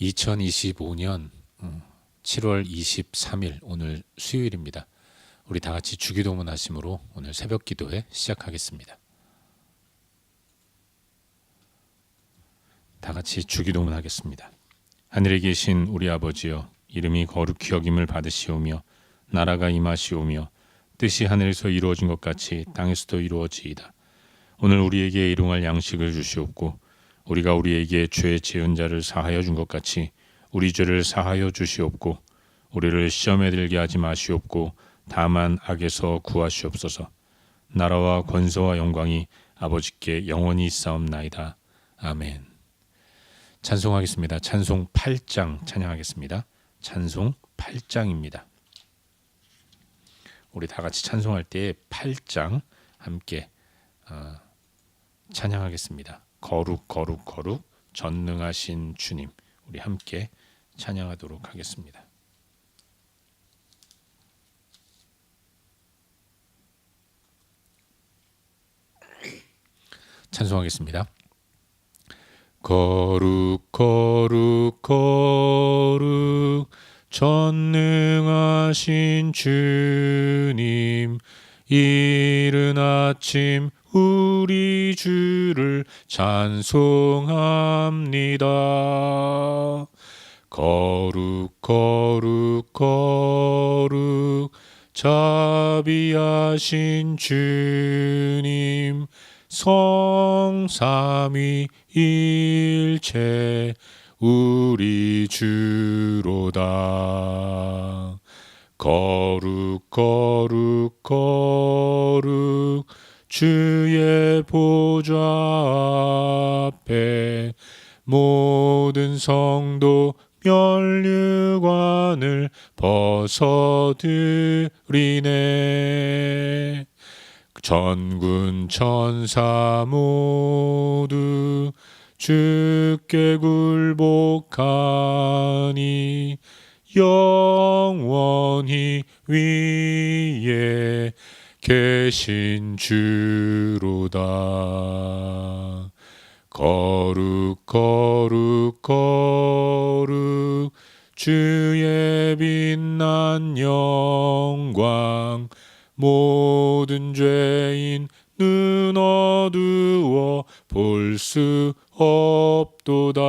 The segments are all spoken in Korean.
2025년 7월 23일 오늘 수요일입니다. 우리 다 같이 주기도문 하심으로 오늘 새벽 기도회 시작하겠습니다. 다 같이 주기도문 하겠습니다. 하늘에 계신 우리 아버지여, 이름이 거룩히 여김을 받으시오며 나라가 임하시오며 뜻이 하늘에서 이루어진 것 같이 땅에서도 이루어지이다. 오늘 우리에게 일용할 양식을 주시옵고 우리가 우리에게 죄 지은 자를 사하여 준 것 같이 우리 죄를 사하여 주시옵고 우리를 시험에 들게 하지 마시옵고 다만 악에서 구하시옵소서. 나라와 권세와 영광이 아버지께 영원히 있사옵나이다. 아멘. 찬송하겠습니다. 찬송 8장 찬양하겠습니다. 찬송 8장입니다. 우리 다 같이 찬송할 때 8장 함께 찬양하겠습니다. 거룩 거룩 거룩 전능하신 주님, 우리 함께 찬양하도록 하겠습니다. 찬송하겠습니다. 거룩 거룩 거룩 전능하신 주님, 이른 아침 우리 주를 찬송합니다. 거룩 거룩 거룩 자비하신 주님, 성삼위일체 우리 주로다. 거룩 거룩 거룩 주의 보좌 앞에 모든 성도 면류관을 벗어드리네. 전군 천사 모두 주께 굴복하니 영원히 위에 계신 주로다. 거룩 거룩 거룩 주의 빛난 영광, 모든 죄인 눈 어두워 볼 수 없도다.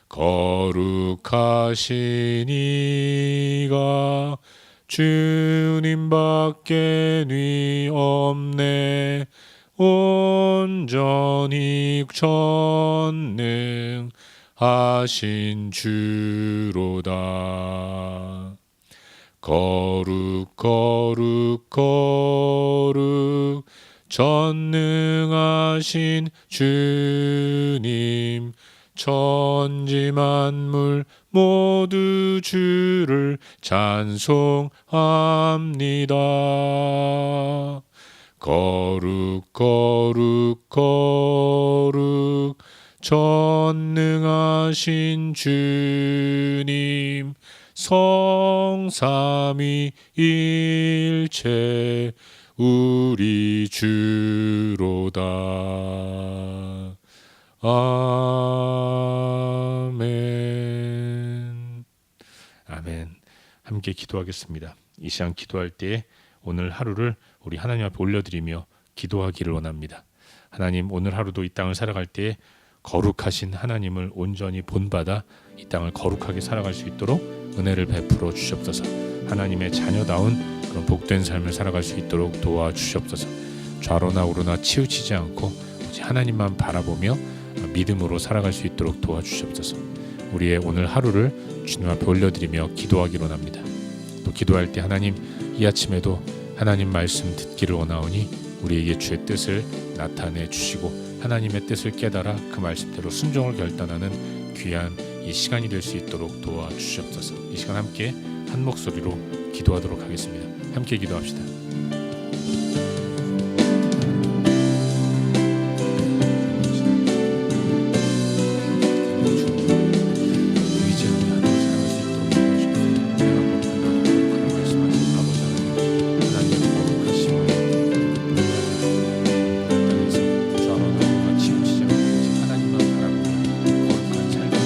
거룩하신 이가 주님밖에 니 없네. 온전히 전능하신 주로다. 거룩 거룩 거룩 전능하신 주님, 천지 만물 모두 주를 찬송합니다. 거룩 거룩 거룩 전능하신 주님, 성삼위일체 우리 주로다. 아멘. 아멘. 함께 기도하겠습니다. 이 시간 기도할 때에 오늘 하루를 우리 하나님 앞에 올려드리며 기도하기를 원합니다. 하나님, 오늘 하루도 이 땅을 살아갈 때에 거룩하신 하나님을 온전히 본받아 이 땅을 거룩하게 살아갈 수 있도록 은혜를 베풀어 주시옵소서. 하나님의 자녀다운 그런 복된 삶을 살아갈 수 있도록 도와주시옵소서. 좌로나 우로나 치우치지 않고 오직 하나님만 바라보며 믿음으로 살아갈 수 있도록 도와주시옵소서. 우리의 오늘 하루를 주님 앞에 올려드리며 기도하기로 합니다. 또 기도할 때 하나님, 이 아침에도 하나님 말씀 듣기를 원하오니 우리에게 주의 뜻을 나타내 주시고 하나님의 뜻을 깨달아 그 말씀대로 순종을 결단하는 귀한 이 시간이 될 수 있도록 도와주시옵소서. 이 시간 함께 한 목소리로 기도하도록 하겠습니다. 함께 기도합시다. 삶을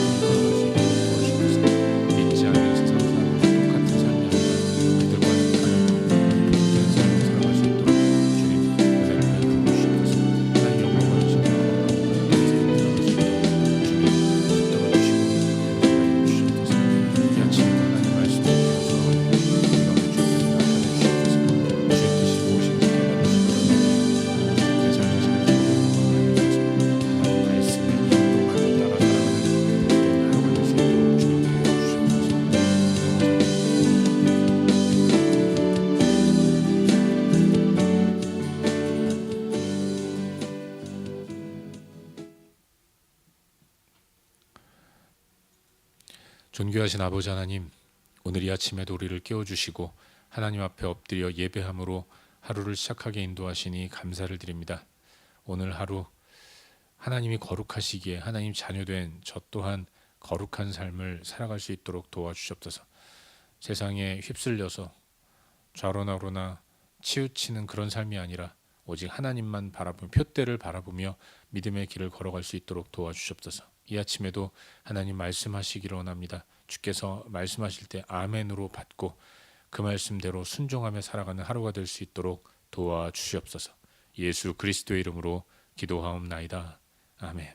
존귀하신 아버지 하나님, 오늘 이 아침에도 우리를 깨워주시고 하나님 앞에 엎드려 예배함으로 하루를 시작하게 인도하시니 감사를 드립니다. 오늘 하루 하나님이 거룩하시기에 하나님 자녀된 저 또한 거룩한 삶을 살아갈 수 있도록 도와주시옵소서. 세상에 휩쓸려서 좌로나로나 치우치는 그런 삶이 아니라 오직 하나님만 바라보며 표대를 바라보며 믿음의 길을 걸어갈 수 있도록 도와주시옵소서. 이 아침에도 하나님 말씀하시기를 원합니다. 주께서 말씀하실 때 아멘으로 받고 그 말씀대로 순종하며 살아가는 하루가 될 수 있도록 도와주시옵소서. 예수 그리스도의 이름으로 기도하옵나이다. 아멘.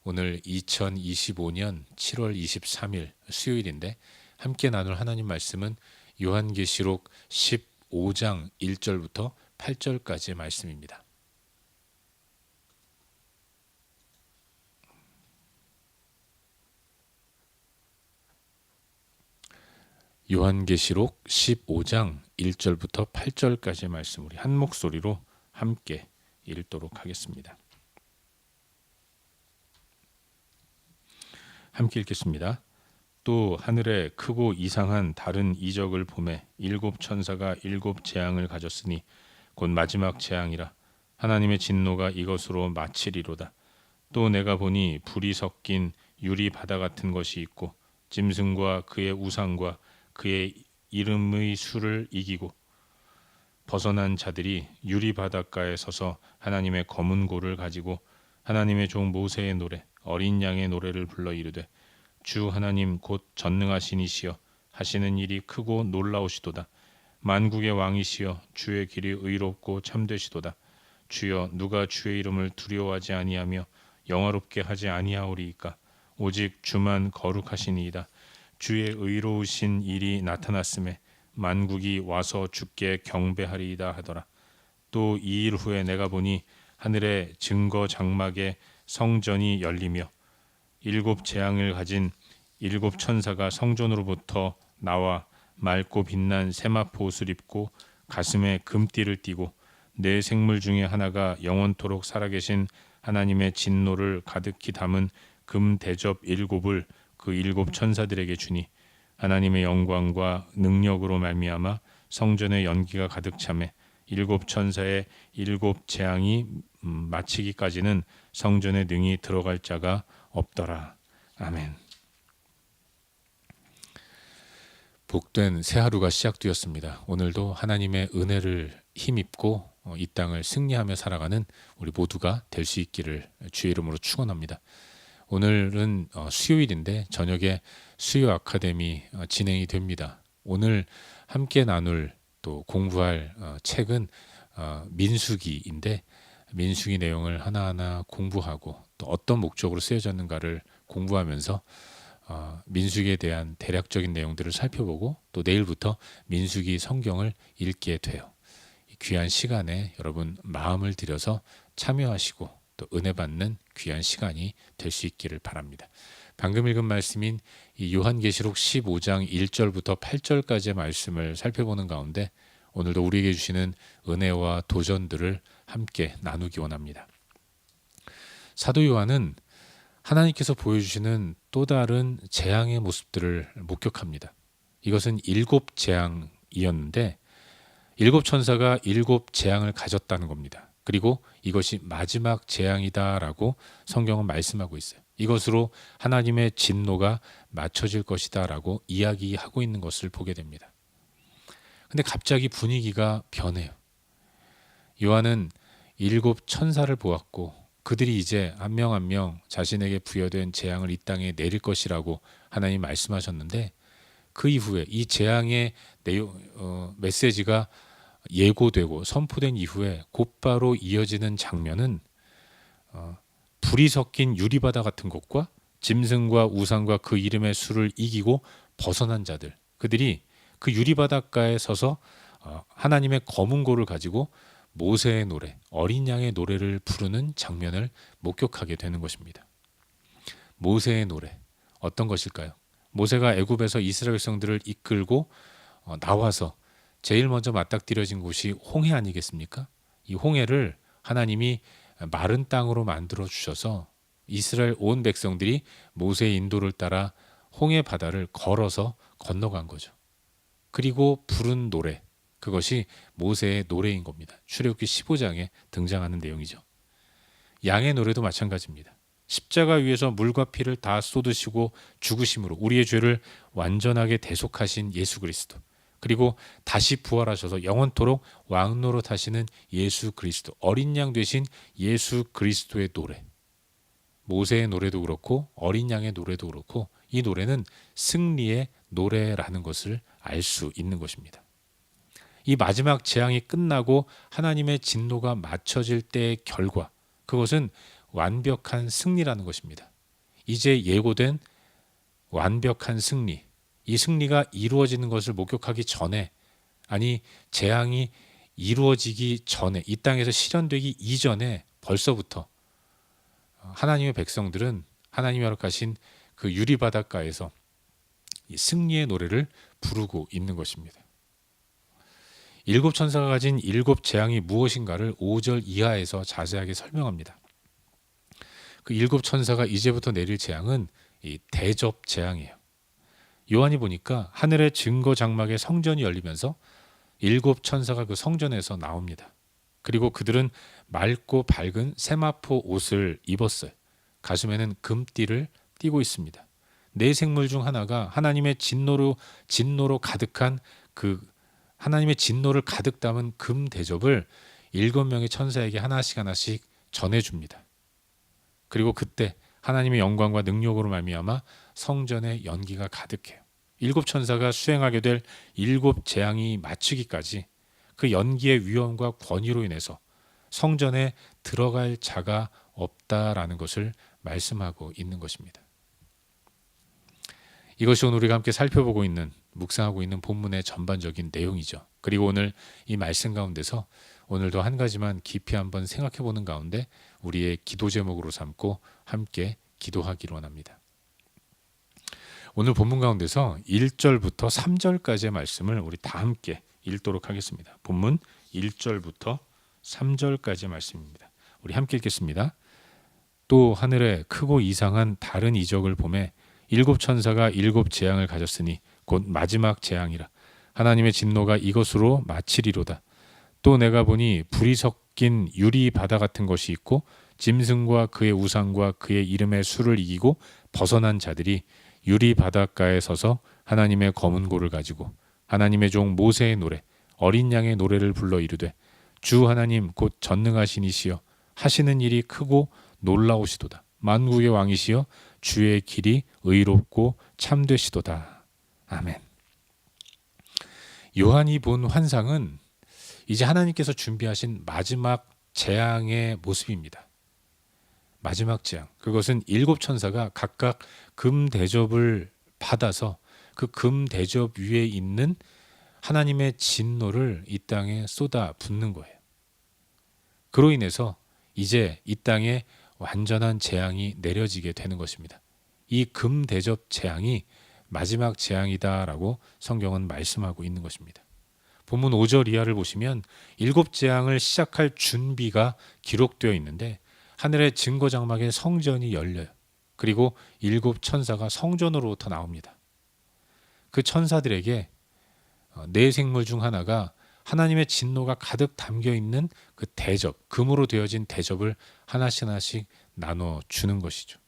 오늘 2025년 7월 23일 수요일인데 함께 나눌 하나님 말씀은 요한계시록 15장 1절부터 8절까지의 말씀입니다. 요한계시록 15장 1절부터 8절까지의 말씀 우리 한 목소리로 함께 읽도록 하겠습니다. 함께 읽겠습니다. 또 하늘에 크고 이상한 다른 이적을 보매 일곱 천사가 일곱 재앙을 가졌으니 곧 마지막 재앙이라. 하나님의 진노가 이것으로 마치리로다. 또 내가 보니 불이 섞인 유리 바다 같은 것이 있고 짐승과 그의 우상과 그의 이름의 수를 이기고 벗어난 자들이 유리 바닷가에 서서 하나님의 검은 고를 가지고 하나님의 종 모세의 노래 어린 양의 노래를 불러 이르되 주 하나님 곧 전능하신 이시여 하시는 일이 크고 놀라우시도다. 만국의 왕이시여 주의 길이 의롭고 참되시도다. 주여 누가 주의 이름을 두려워하지 아니하며 영화롭게 하지 아니하오리이까. 오직 주만 거룩하시니이다. 주의 의로우신 일이 나타났음에 만국이 와서 주께 경배하리이다 하더라. 또 이 일 후에 내가 보니 하늘의 증거 장막에 성전이 열리며 일곱 재앙을 가진 일곱 천사가 성전으로부터 나와 맑고 빛난 세마포 옷을 입고 가슴에 금띠를 띠고 네 생물 중에 하나가 영원토록 살아계신 하나님의 진노를 가득히 담은 금 대접 일곱을 그 일곱 천사들에게 주니 하나님의 영광과 능력으로 말미암아 성전의 연기가 가득 차매 일곱 천사의 일곱 재앙이 마치기까지는 성전에 능히 들어갈 자가 없더라. 아멘. 복된 새 하루가 시작되었습니다. 오늘도 하나님의 은혜를 힘입고 이 땅을 승리하며 살아가는 우리 모두가 될 수 있기를 주의 이름으로 축원합니다. 오늘은 수요일인데 저녁에 수요 아카데미 진행이 됩니다. 오늘 함께 나눌 또 공부할 책은 민수기인데 민수기 내용을 하나하나 공부하고 또 어떤 목적으로 쓰여졌는가를 공부하면서 민수기에 대한 대략적인 내용들을 살펴보고 또 내일부터 민수기 성경을 읽게 돼요. 귀한 시간에 여러분 마음을 들여서 참여하시고 또 은혜 받는 귀한 시간이 될 수 있기를 바랍니다. 방금 읽은 말씀인 이 요한계시록 15장 1절부터 8절까지의 말씀을 살펴보는 가운데 오늘도 우리에게 주시는 은혜와 도전들을 함께 나누기 원합니다. 사도 요한은 하나님께서 보여주시는 또 다른 재앙의 모습들을 목격합니다. 이것은 일곱 재앙이었는데 일곱 천사가 일곱 재앙을 가졌다는 겁니다. 그리고 이것이 마지막 재앙이다라고 성경은 말씀하고 있어요. 이것으로 하나님의 진노가 맞춰질 것이다라고 이야기하고 있는 것을 보게 됩니다. 근데 갑자기 분위기가 변해요. 요한은 일곱 천사를 보았고 그들이 이제 한 명 한 명 자신에게 부여된 재앙을 이 땅에 내릴 것이라고 하나님 말씀하셨는데 그 이후에 이 재앙의 메시지가 예고되고 선포된 이후에 곧바로 이어지는 장면은 불이 섞인 유리바다 같은 것과 짐승과 우상과 그 이름의 수를 이기고 벗어난 자들 그들이 그 유리바닷가에 서서 하나님의 검은 고를 가지고 모세의 노래, 어린 양의 노래를 부르는 장면을 목격하게 되는 것입니다. 모세의 노래, 어떤 것일까요? 모세가 애굽에서 이스라엘 백성들을 이끌고 나와서 제일 먼저 맞닥뜨려진 곳이 홍해 아니겠습니까? 이 홍해를 하나님이 마른 땅으로 만들어 주셔서 이스라엘 온 백성들이 모세의 인도를 따라 홍해 바다를 걸어서 건너간 거죠. 그리고 부른 노래, 그것이 모세의 노래인 겁니다. 출애굽기 15장에 등장하는 내용이죠. 양의 노래도 마찬가지입니다. 십자가 위에서 물과 피를 다 쏟으시고 죽으심으로 우리의 죄를 완전하게 대속하신 예수 그리스도, 그리고 다시 부활하셔서 영원토록 왕노릇 하시는 예수 그리스도, 어린 양 되신 예수 그리스도의 노래, 모세의 노래도 그렇고 어린 양의 노래도 그렇고, 이 노래는 승리의 노래라는 것을 알 수 있는 것입니다. 이 마지막 재앙이 끝나고 하나님의 진노가 맞춰질 때의 결과, 그것은 완벽한 승리라는 것입니다. 이제 예고된 완벽한 승리, 이 승리가 이루어지는 것을 목격하기 전에, 아니 재앙이 이루어지기 전에, 이 땅에서 실현되기 이전에 벌써부터 하나님의 백성들은 하나님이 허락하신 그 유리 바닷가에서 이 승리의 노래를 부르고 있는 것입니다. 일곱 천사가 가진 일곱 재앙이 무엇인가를 5절 이하에서 자세하게 설명합니다. 그 일곱 천사가 이제부터 내릴 재앙은 이 대접 재앙이에요. 요한이 보니까 하늘의 증거 장막의 성전이 열리면서 일곱 천사가 그 성전에서 나옵니다. 그리고 그들은 맑고 밝은 세마포 옷을 입었어요. 가슴에는 금띠를 띠고 있습니다. 네 생물 중 하나가 하나님의 진노로 가득한 그 하나님의 진노를 가득 담은 금 대접을 7명의 천사에게 하나씩 전해줍니다. 그리고 그때 하나님의 영광과 능력으로 말미암아 성전에 연기가 가득해요. 일곱 천사가 수행하게 될 일곱 재앙이 마치기까지 그 연기의 위엄과 권위로 인해서 성전에 들어갈 자가 없다라는 것을 말씀하고 있는 것입니다. 이것이 오늘 우리가 함께 살펴보고 있는, 묵상하고 있는 본문의 전반적인 내용이죠. 그리고 오늘 이 말씀 가운데서 오늘도 한 가지만 깊이 한번 생각해 보는 가운데 우리의 기도 제목으로 삼고 함께 기도하기로 원합니다. 오늘 본문 가운데서 1절부터 3절까지의 말씀을 우리 다 함께 읽도록 하겠습니다. 본문 1절부터 3절까지의 말씀입니다. 우리 함께 읽겠습니다. 또 하늘에 크고 이상한 다른 이적을 보매 일곱 천사가 일곱 재앙을 가졌으니 곧 마지막 재앙이라. 하나님의 진노가 이것으로 마치리로다. 또 내가 보니 불이 섞인 유리 바다 같은 것이 있고 짐승과 그의 우상과 그의 이름의 수를 이기고 벗어난 자들이 유리 바닷가에 서서 하나님의 검은 고를 가지고 하나님의 종 모세의 노래, 어린 양의 노래를 불러 이르되 주 하나님 곧 전능하신 이시여 하시는 일이 크고 놀라우시도다. 만국의 왕이시여 주의 길이 의롭고 참되시도다. 아멘. 요한이 본 환상은 이제 하나님께서 준비하신 마지막 재앙의 모습입니다. 마지막 재앙, 그것은 일곱 천사가 각각 금 대접을 받아서 그 금 대접 위에 있는 하나님의 진노를 이 땅에 쏟아 붓는 거예요. 그로 인해서 이제 이 땅에 완전한 재앙이 내려지게 되는 것입니다. 이 금 대접 재앙이 마지막 재앙이다라고 성경은 말씀하고 있는 것입니다. 본문 5절 이하를 보시면 일곱 재앙을 시작할 준비가 기록되어 있는데 하늘의 증거 장막의 성전이 열려요. 그리고 일곱 천사가 성전으로부터 나옵니다. 그 천사들에게 네 생물 중 하나가 하나님의 진노가 가득 담겨 있는 그 대접, 금으로 되어진 대접을 하나씩 나눠 주는 것이죠.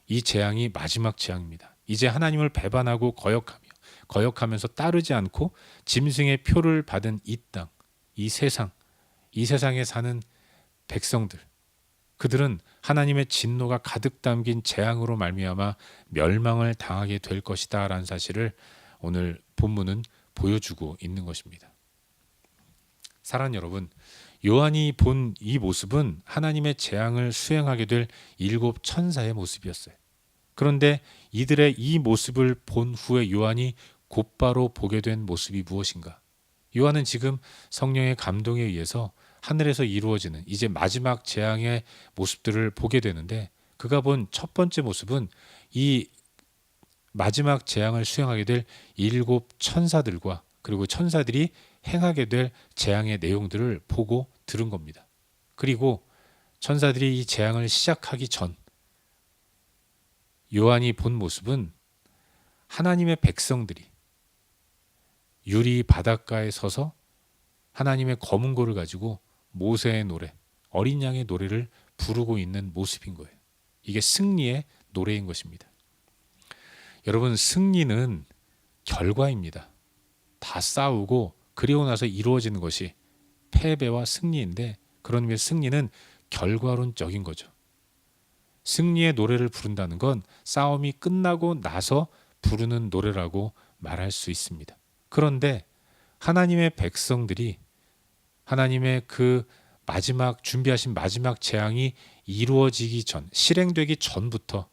이 재앙이 마지막 재앙입니다. 이제 하나님을 배반하고 거역하면서 따르지 않고 짐승의 표를 받은 이 땅, 이 세상에 사는 백성들, 그들은 하나님의 진노가 가득 담긴 재앙으로 말미암아 멸망을 당하게 될 것이다 라는 사실을 오늘 본문은 보여주고 있는 것입니다. 사랑하는 여러분, 요한이 본 이 모습은 하나님의 재앙을 수행하게 될 일곱 천사의 모습이었어요. 그런데 이들의 이 모습을 본 후에 요한이 곧바로 보게 된 모습이 무엇인가? 요한은 지금 성령의 감동에 의해서 하늘에서 이루어지는 이제 마지막 재앙의 모습들을 보게 되는데, 그가 본 첫 번째 모습은 이 마지막 재앙을 수행하게 될 일곱 천사들과 그리고 천사들이 행하게 될 재앙의 내용들을 보고 들은 겁니다. 그리고 천사들이 이 재앙을 시작하기 전 요한이 본 모습은 하나님의 백성들이 유리 바닷가에 서서 하나님의 검은 고를 가지고 모세의 노래, 어린 양의 노래를 부르고 있는 모습인 거예요. 이게 승리의 노래인 것입니다. 여러분, 승리는 결과입니다. 다 싸우고 그리고 나서 이루어지는 것이 패배와 승리인데, 그런 의미에서 승리는 결과론적인 거죠. 승리의 노래를 부른다는 건 싸움이 끝나고 나서 부르는 노래라고 말할 수 있습니다. 그런데 하나님의 백성들이 하나님의 그 마지막 준비하신 마지막 재앙이 이루어지기 전, 실행되기 전부터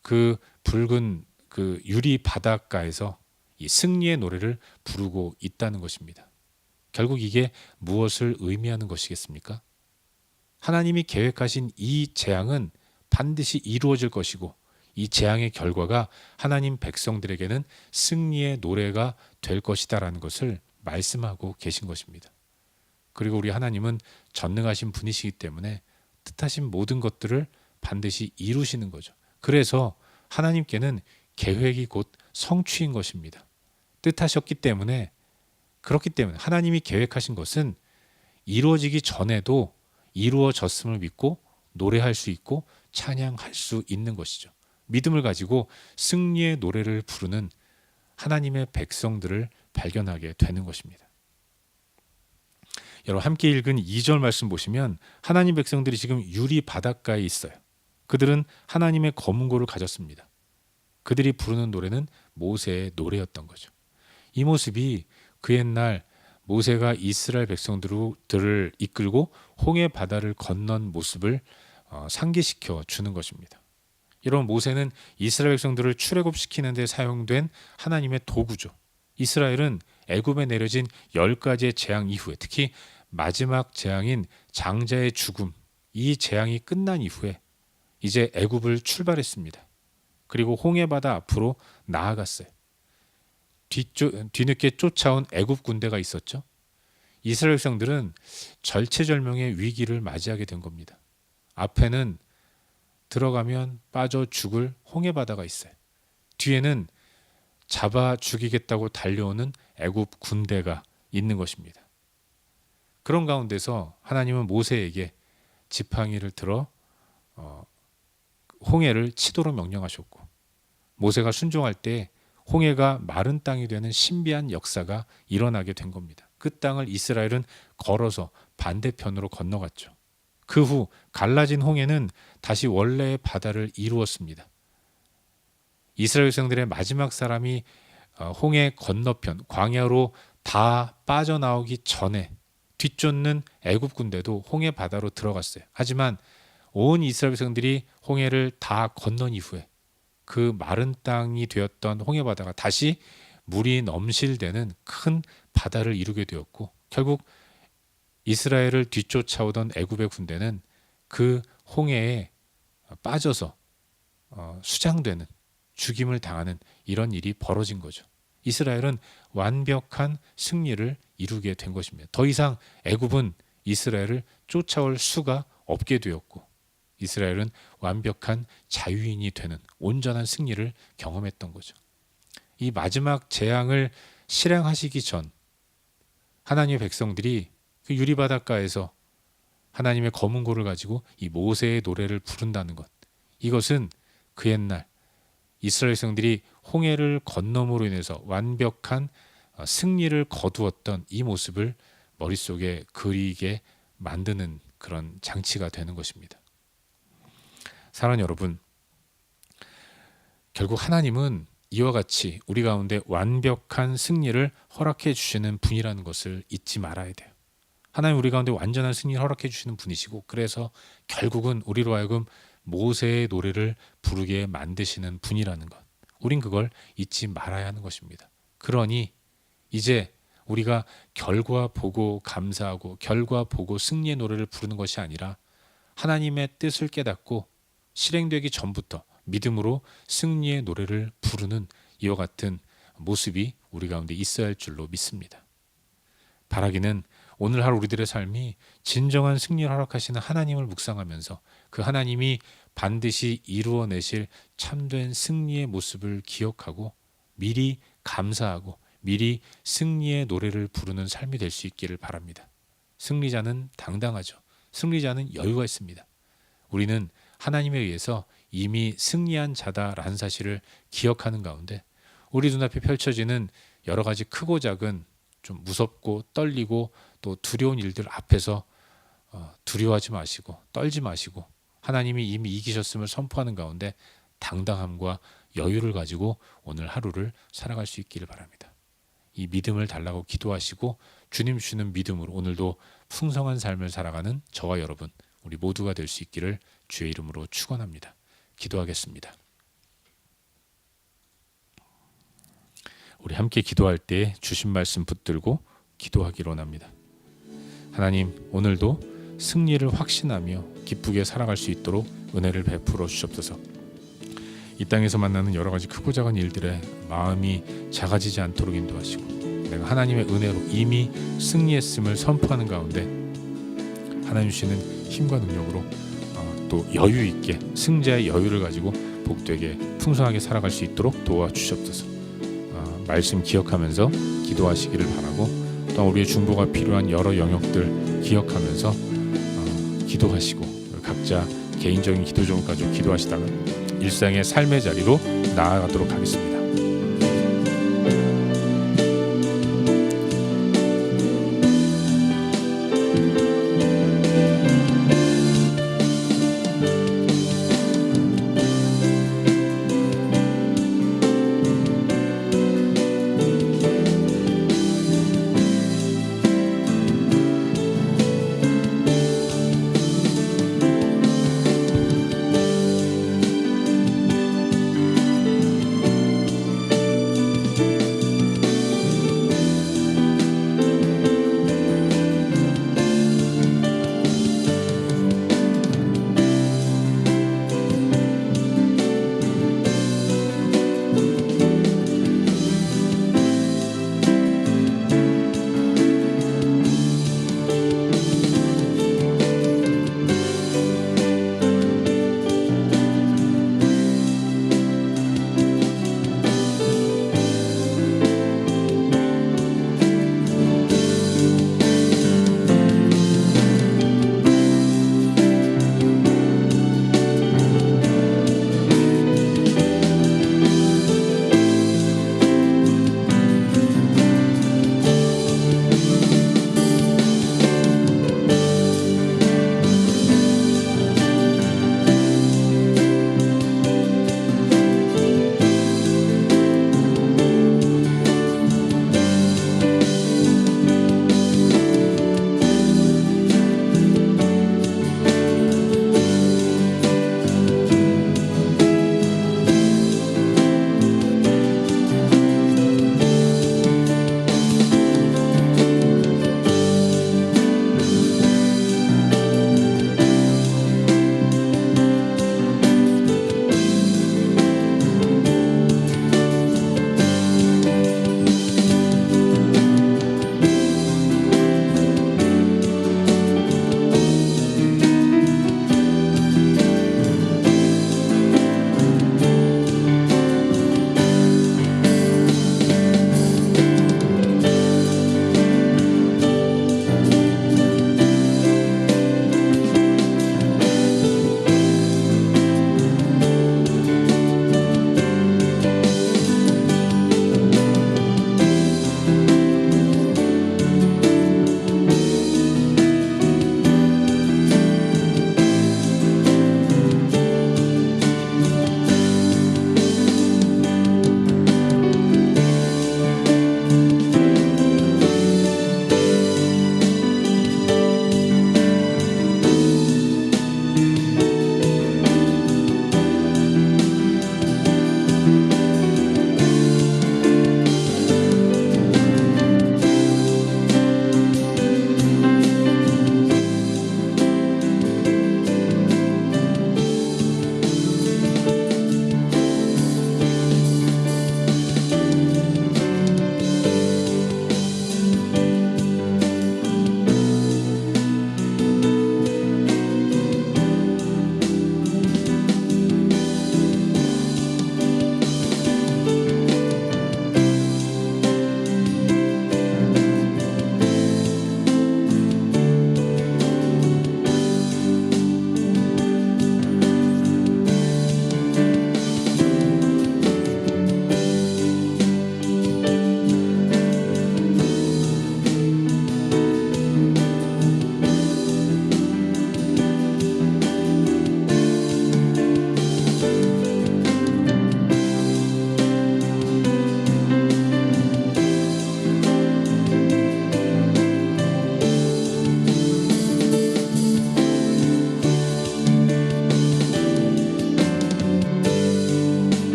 그 붉은 그 유리 바닷가에서 이 승리의 노래를 부르고 있다는 것입니다. 결국 이게 무엇을 의미하는 것이겠습니까? 하나님이 계획하신 이 재앙은 반드시 이루어질 것이고, 이 재앙의 결과가 하나님 백성들에게는 승리의 노래가 될 것이다라는 것을 말씀하고 계신 것입니다. 그리고 우리 하나님은 전능하신 분이시기 때문에 뜻하신 모든 것들을 반드시 이루시는 거죠. 그래서 하나님께는 계획이 곧 성취인 것입니다. 뜻하셨기 때문에, 그렇기 때문에 하나님이 계획하신 것은 이루어지기 전에도 이루어졌음을 믿고 노래할 수 있고 찬양할 수 있는 것이죠. 믿음을 가지고 승리의 노래를 부르는 하나님의 백성들을 발견하게 되는 것입니다. 여러분, 함께 읽은 2절 말씀 보시면 하나님 백성들이 지금 유리 바닷가에 있어요. 그들은 하나님의 검은 고를 가졌습니다. 그들이 부르는 노래는 모세의 노래였던 거죠. 이 모습이 그 옛날 모세가 이스라엘 백성들을 이끌고 홍해 바다를 건넌 모습을 상기시켜 주는 것입니다. 여러분, 모세는 이스라엘 백성들을 출애굽시키는 데 사용된 하나님의 도구죠. 이스라엘은 애굽에 내려진 10가지의 재앙 이후에, 특히 마지막 재앙인 장자의 죽음, 이 재앙이 끝난 이후에 이제 애굽을 출발했습니다. 그리고 홍해 바다 앞으로 나아갔어요. 뒤늦게 쫓아온 애굽 군대가 있었죠. 이스라엘 백성들은 절체절명의 위기를 맞이하게 된 겁니다. 앞에는 들어가면 빠져 죽을 홍해 바다가 있어요. 뒤에는 잡아 죽이겠다고 달려오는 애굽 군대가 있는 것입니다. 그런 가운데서 하나님은 모세에게 지팡이를 들어 홍해를 치도록 명령하셨고, 모세가 순종할 때 홍해가 마른 땅이 되는 신비한 역사가 일어나게 된 겁니다. 그 땅을 이스라엘은 걸어서 반대편으로 건너갔죠. 그 후 갈라진 홍해는 다시 원래의 바다를 이루었습니다. 이스라엘 백성들의 마지막 사람이 홍해 건너편 광야로 다 빠져나오기 전에 뒤쫓는 애굽 군대도 홍해 바다로 들어갔어요. 하지만 온 이스라엘 백성들이 홍해를 다 건넌 이후에 그 마른 땅이 되었던 홍해 바다가 다시 물이 넘실대는 큰 바다를 이루게 되었고, 결국 이스라엘을 뒤쫓아오던 애굽의 군대는 그 홍해에 빠져서 수장되는, 죽임을 당하는 이런 일이 벌어진 거죠. 이스라엘은 완벽한 승리를 이루게 된 것입니다. 더 이상 애굽은 이스라엘을 쫓아올 수가 없게 되었고, 이스라엘은 완벽한 자유인이 되는 온전한 승리를 경험했던 거죠. 이 마지막 재앙을 실행하시기 전 하나님의 백성들이 그 유리바닷가에서 하나님의 검은 고를 가지고 이 모세의 노래를 부른다는 것, 이것은 그 옛날 이스라엘 백성들이 홍해를 건너므로 인해서 완벽한 승리를 거두었던 이 모습을 머릿속에 그리게 만드는 그런 장치가 되는 것입니다. 사랑하는 여러분, 결국 하나님은 이와 같이 우리 가운데 완벽한 승리를 허락해 주시는 분이라는 것을 잊지 말아야 돼요. 하나님 우리 가운데 완전한 승리를 허락해 주시는 분이시고, 그래서 결국은 우리로 하여금 모세의 노래를 부르게 만드시는 분이라는 것, 우린 그걸 잊지 말아야 하는 것입니다. 그러니 이제 우리가 결과 보고 감사하고 결과 보고 승리의 노래를 부르는 것이 아니라 하나님의 뜻을 깨닫고 실행되기 전부터 믿음으로 승리의 노래를 부르는 이와 같은 모습이 우리 가운데 있어야 할 줄로 믿습니다. 바라기는 오늘 하루 우리들의 삶이 진정한 승리를 허락하시는 하나님을 묵상하면서 그 하나님이 반드시 이루어내실 참된 승리의 모습을 기억하고 미리 감사하고 미리 승리의 노래를 부르는 삶이 될 수 있기를 바랍니다. 승리자는 당당하죠. 승리자는 여유가 있습니다. 우리는 하나님에 의해서 이미 승리한 자다라는 사실을 기억하는 가운데 우리 눈앞에 펼쳐지는 여러 가지 크고 작은 좀 무섭고 떨리고 또 두려운 일들 앞에서 두려워하지 마시고 떨지 마시고 하나님이 이미 이기셨음을 선포하는 가운데 당당함과 여유를 가지고 오늘 하루를 살아갈 수 있기를 바랍니다. 이 믿음을 달라고 기도하시고 주님 주시는 믿음으로 오늘도 풍성한 삶을 살아가는 저와 여러분 우리 모두가 될 수 있기를 주의 이름으로 축원합니다. 기도하겠습니다. 우리 함께 기도할 때 주신 말씀 붙들고 기도하기로 합니다. 하나님, 오늘도 승리를 확신하며 기쁘게 살아갈 수 있도록 은혜를 베풀어 주시옵소서. 이 땅에서 만나는 여러 가지 크고 작은 일들에 마음이 작아지지 않도록 인도하시고 내가 하나님의 은혜로 이미 승리했음을 선포하는 가운데 하나님 주시는 힘과 능력으로 또 여유 있게 승자의 여유를 가지고 복되게 풍성하게 살아갈 수 있도록 도와주시옵소서. 말씀 기억하면서 기도하시기를 바라고 또 우리의 중보가 필요한 여러 영역들 기억하면서 기도하시고 각자 개인적인 기도 제목까지 기도하시다가 일상의 삶의 자리로 나아가도록 하겠습니다.